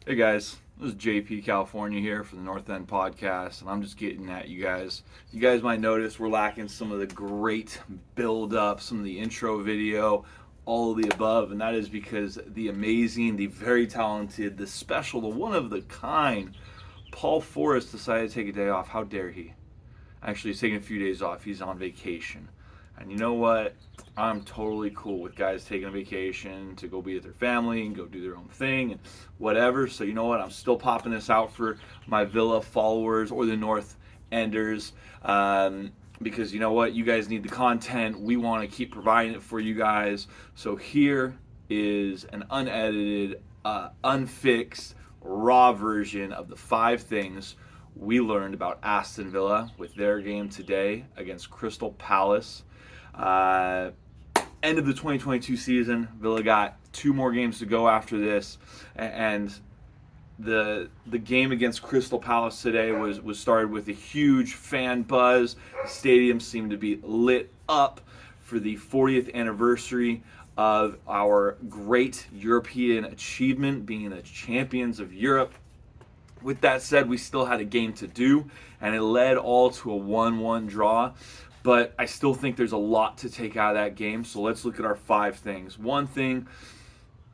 Hey guys, this is JP California here for the North End Podcast, and I'm just getting at you guys. You guys might notice we're lacking some of the great build up, some of the intro video, all of the above, and that is because the amazing, the very talented, the special, the one of the kind, Paul Forrest decided to take a day off. How dare he? Actually, he's taking a few days off. He's on vacation. And you know what? I'm totally cool with guys taking a vacation to go be with their family and go do their own thing and whatever. So you know what? I'm still popping this out for my Villa followers or the North Enders, because you know what? You guys need the content. We want to keep providing it for you guys. So here is an unedited, unfixed, raw version of the 5 things we learned about Aston Villa with their game today against Crystal Palace. Uh, End of the 2022 season. Villa got 2 more games to go after this, and the game against Crystal Palace today was started with a huge fan buzz. The stadium seemed to be lit up for the 40th anniversary of our great European achievement, being the champions of Europe. With that said, we still had a game to do, and it led all to a 1-1 draw. But I still think there's a lot to take out of that game. So let's look at our 5 things. One thing,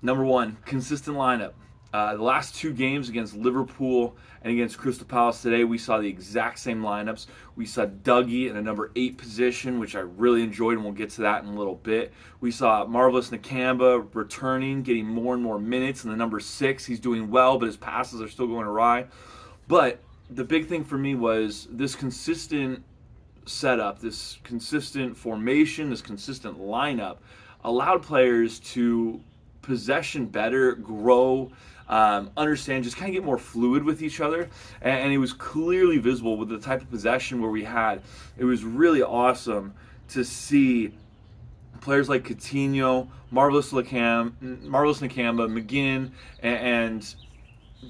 number one, consistent lineup. The last 2 games against Liverpool and against Crystal Palace today, we saw the exact same lineups. We saw Dougie in a number 8 position, which I really enjoyed, and we'll get to that in a little bit. We saw Marvelous Nakamba returning, getting more and more minutes in the number 6. He's doing well, but his passes are still going awry. But the big thing for me was this consistent setup, this consistent formation, this consistent lineup allowed players to possession better, grow, understand, just kind of get more fluid with each other. And it was clearly visible with the type of possession where we had. It was really awesome to see players like Coutinho, Marvelous Nakamba, McGinn, and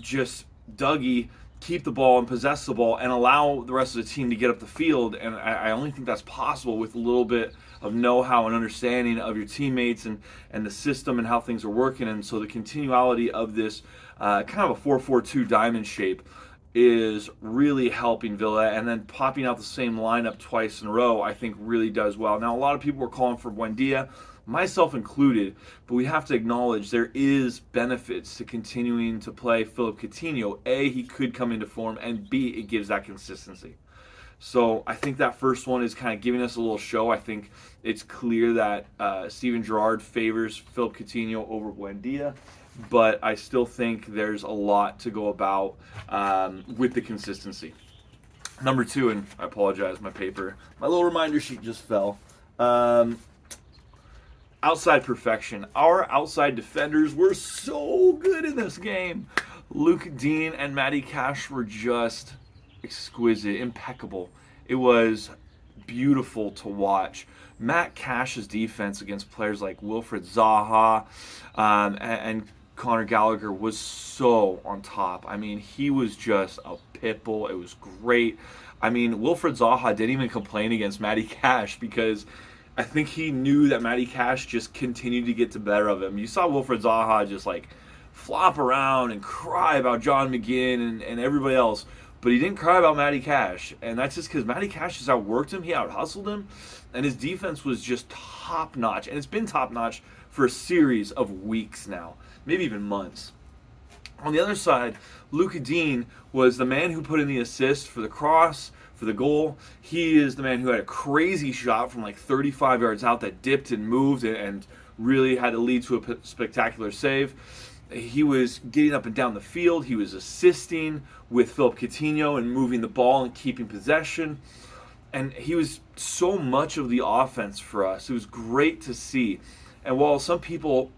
just Dougie keep the ball and possess the ball and allow the rest of the team to get up the field. And I only think that's possible with a little bit of know-how and understanding of your teammates and the system and how things are working. And so the continuality of this kind of a 4-4-2 diamond shape is really helping Villa, and then popping out the same lineup twice in a row I think really does well. Now a lot of people were calling for Buendia, myself included, but we have to acknowledge there is benefits to continuing to play Philip Coutinho. A, he could come into form, and B, it gives that consistency. So I think that first one is kind of giving us a little show. I think it's clear that Steven Gerrard favors Philip Coutinho over Buendia, but I still think there's a lot to go about with the consistency. Number 2, and I apologize, my little reminder sheet just fell. Outside perfection. Our outside defenders were so good in this game. Luke Dean and Matty Cash were just exquisite, impeccable. It was beautiful to watch. Matt Cash's defense against players like Wilfred Zaha and Conor Gallagher was so on top. I mean, he was just a pit bull. It was great. I mean, Wilfred Zaha didn't even complain against Matty Cash because I think he knew that Matty Cash just continued to get the better of him. You saw Wilfred Zaha just like flop around and cry about John McGinn and everybody else, but he didn't cry about Matty Cash. And that's just because Matty Cash just outworked him, he out-hustled him, and his defense was just top-notch. And it's been top-notch for a series of weeks now, maybe even months. On the other side, Luka Dean was the man who put in the assist for the cross, for the goal. He is the man who had a crazy shot from like 35 yards out that dipped and moved and really had to lead to a spectacular save. He was getting up and down the field. He was assisting with Philip Coutinho and moving the ball and keeping possession. And he was so much of the offense for us. It was great to see. And while some people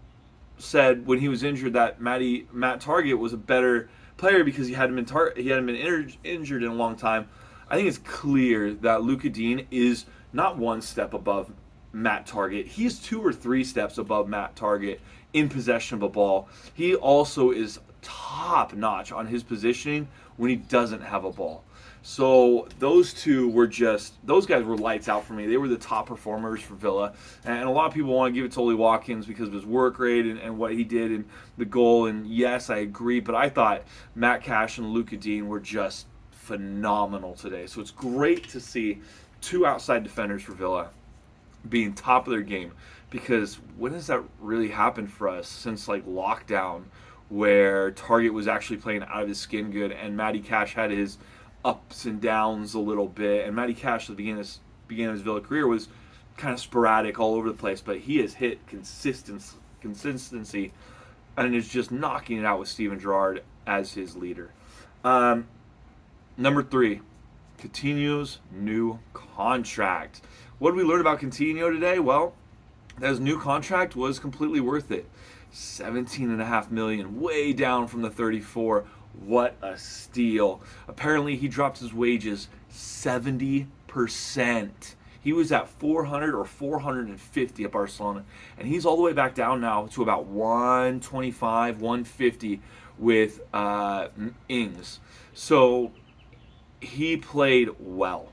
said when he was injured that Matt Target was a better player because he hadn't been injured in a long time, I think it's clear that Luka Dean is not one step above Matt Target. He's 2 or 3 steps above Matt Target in possession of a ball. He also is top notch on his positioning when he doesn't have a ball. So those guys were lights out for me. They were the top performers for Villa. And a lot of people want to give it to Oli Watkins because of his work rate and what he did and the goal. And yes, I agree. But I thought Matt Cash and Luka Dean were just phenomenal today. So it's great to see two outside defenders for Villa being top of their game, because when has that really happened for us since like lockdown, where Target was actually playing out of his skin good and Matty Cash had his ups and downs a little bit, and Matty Cash at the beginning of his Villa career was kind of sporadic all over the place, but he has hit consistency and is just knocking it out with Steven Gerrard as his leader. Number 3, Coutinho's new contract. What did we learn about Coutinho today? Well, his new contract was completely worth it. $17.5 million, way down from the 34. What a steal. Apparently, he dropped his wages 70%. He was at 400 or 450 at Barcelona, and he's all the way back down now to about 125, 150 with Ings. So he played well.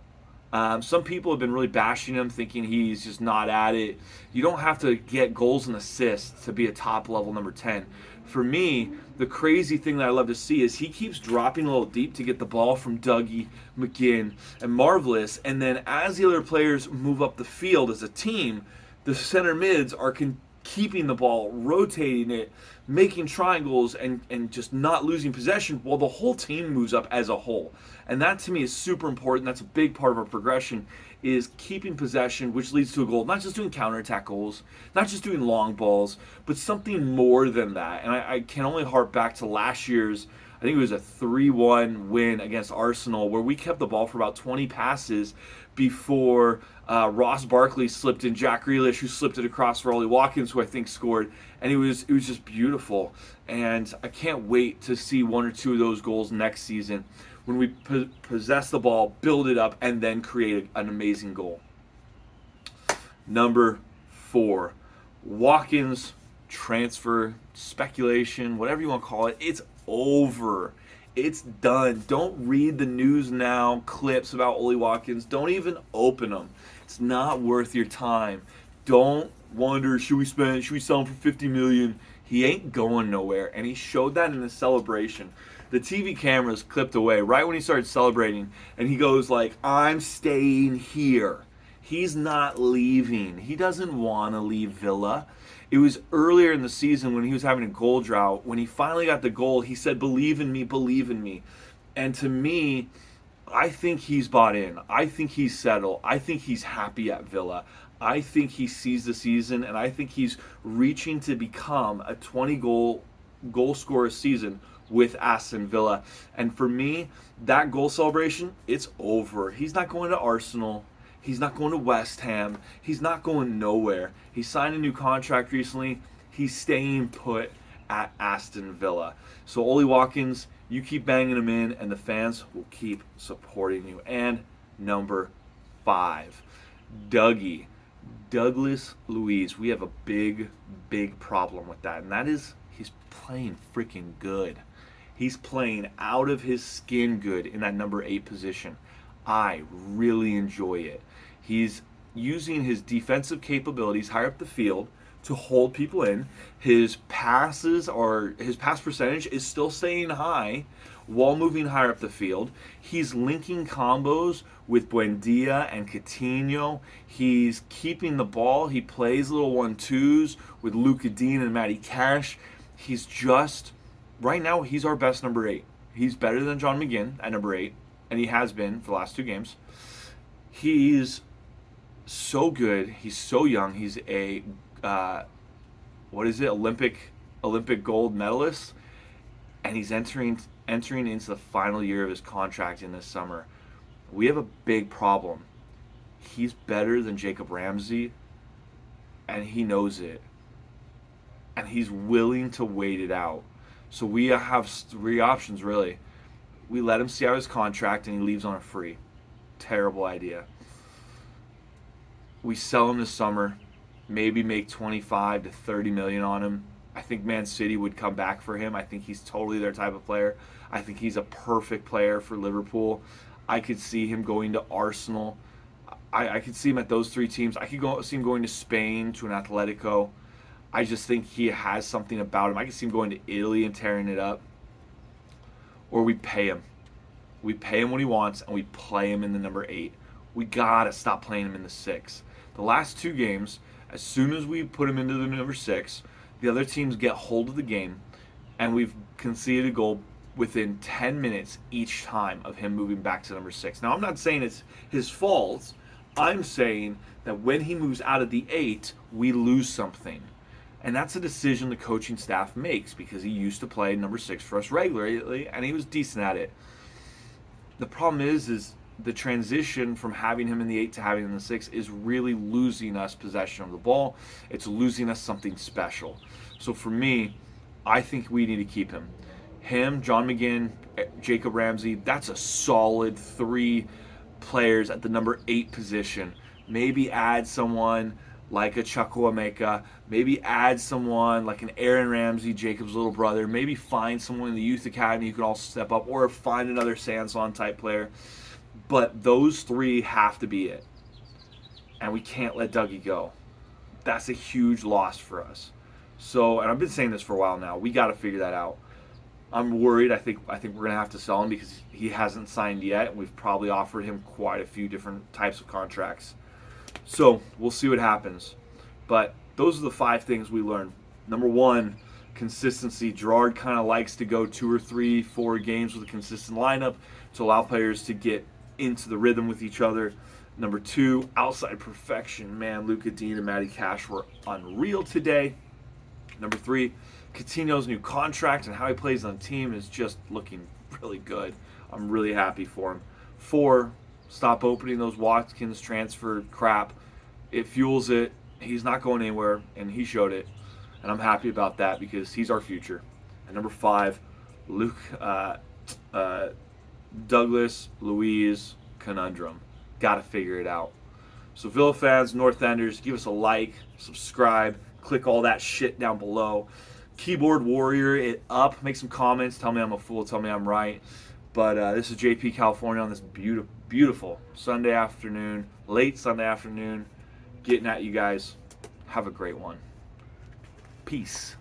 Some people have been really bashing him, thinking he's just not at it. You don't have to get goals and assists to be a top-level number 10. For me, the crazy thing that I love to see is he keeps dropping a little deep to get the ball from Dougie, McGinn, and Marvelous, and then as the other players move up the field as a team, the center mids are keeping the ball, rotating it, making triangles, and just not losing possession while the whole team moves up as a whole. And that to me is super important. That's a big part of our progression, is keeping possession, which leads to a goal. Not just doing counterattack goals, not just doing long balls, but something more than that. And I can only harp back to last year's, I think it was a 3-1 win against Arsenal, where we kept the ball for about 20 passes before Ross Barkley slipped in, Jack Grealish, who slipped it across for Oli Watkins, who I think scored. And it was just beautiful. And I can't wait to see one or two of those goals next season, when we possess the ball, build it up, and then create an amazing goal. Number 4, Watkins transfer speculation, whatever you want to call it, it's over. It's done. Don't read the news now clips about Oli Watkins. Don't even open them. It's not worth your time. Don't wonder, should we sell him for $50 million? He ain't going nowhere, and he showed that in the celebration. The TV cameras clipped away right when he started celebrating, and he goes like, I'm staying here. He's not leaving. He doesn't want to leave Villa. It was earlier in the season when he was having a goal drought. When he finally got the goal, he said, believe in me, believe in me. And to me, I think he's bought in. I think he's settled. I think he's happy at Villa. I think he sees the season, and I think he's reaching to become a 20-goal scorer season with Aston Villa. And for me, that goal celebration, it's over. He's not going to Arsenal. He's not going to West Ham. He's not going nowhere. He signed a new contract recently. He's staying put at Aston Villa. So Oli Watkins, you keep banging him in, and the fans will keep supporting you. And number 5, Douglas Luiz. We have a big problem with that, and that is he's playing freaking good. He's playing out of his skin good in that number 8 position. I really enjoy it. He's using his defensive capabilities higher up the field to hold people in. His pass percentage is still staying high while moving higher up the field. He's linking combos with Buendia and Coutinho. He's keeping the ball. He plays little 1-2s with Luka Dean and Matty Cash. He's just, right now, he's our best number 8. He's better than John McGinn at number 8, and he has been for the last 2 games. He's so good. He's so young. He's a Olympic gold medalist, and he's entering into the final year of his contract in this summer. We have a big problem. He's better than Jacob Ramsey, and he knows it, and he's willing to wait it out. So we have 3 options, really. We let him see out his contract, and he leaves on a free. Terrible idea. We sell him this summer, maybe make 25 to 30 million on him, I think Man City would come back for him. I think he's totally their type of player. I think he's a perfect player for Liverpool. I could see him going to Arsenal. I could see him at those three teams. I could see him going to Spain, to an Atletico. I just think he has something about him. I could see him going to Italy and tearing it up. Or we pay him. We pay him what he wants, and we play him in the number 8. We gotta stop playing him in the 6. The last 2 games, as soon as we put him into the number 6, the other teams get hold of the game, and we've conceded a goal within 10 minutes each time of him moving back to number 6. Now, I'm not saying it's his fault. I'm saying that when he moves out of the 8, we lose something. And that's a decision the coaching staff makes, because he used to play number 6 for us regularly, and he was decent at it. The problem is the transition from having him in the 8 to having him in the 6 is really losing us possession of the ball. It's losing us something special. So for me, I think we need to keep him. Him, John McGinn, Jacob Ramsey, that's a solid 3 players at the number 8 position. Maybe add someone like a Chukwuemeka, maybe add someone like an Aaron Ramsey, Jacob's little brother, maybe find someone in the youth academy who can also step up, or find another Sanson type player. But those 3 have to be it. And we can't let Dougie go. That's a huge loss for us. So, and I've been saying this for a while now, we got to figure that out. I'm worried. I think we're going to have to sell him because he hasn't signed yet. We've probably offered him quite a few different types of contracts. So we'll see what happens. But those are the 5 things we learned. Number 1, consistency. Gerard kind of likes to go 2 or 3, 4 games with a consistent lineup to allow players to get into the rhythm with each other. Number 2, outside perfection. Man, Luka Dean and Matty Cash were unreal today. Number 3, Coutinho's new contract and how he plays on the team is just looking really good. I'm really happy for him. 4, stop opening those Watkins transfer crap. It fuels it. He's not going anywhere, and he showed it. And I'm happy about that because he's our future. And number 5, Douglas Luiz conundrum. Got to figure it out. So Villa fans, North Enders, give us a like, subscribe, click all that shit down below. Keyboard warrior it up. Make some comments. Tell me I'm a fool. Tell me I'm right. But this is JP California on this beautiful Sunday afternoon, late Sunday afternoon, getting at you guys. Have a great one. Peace.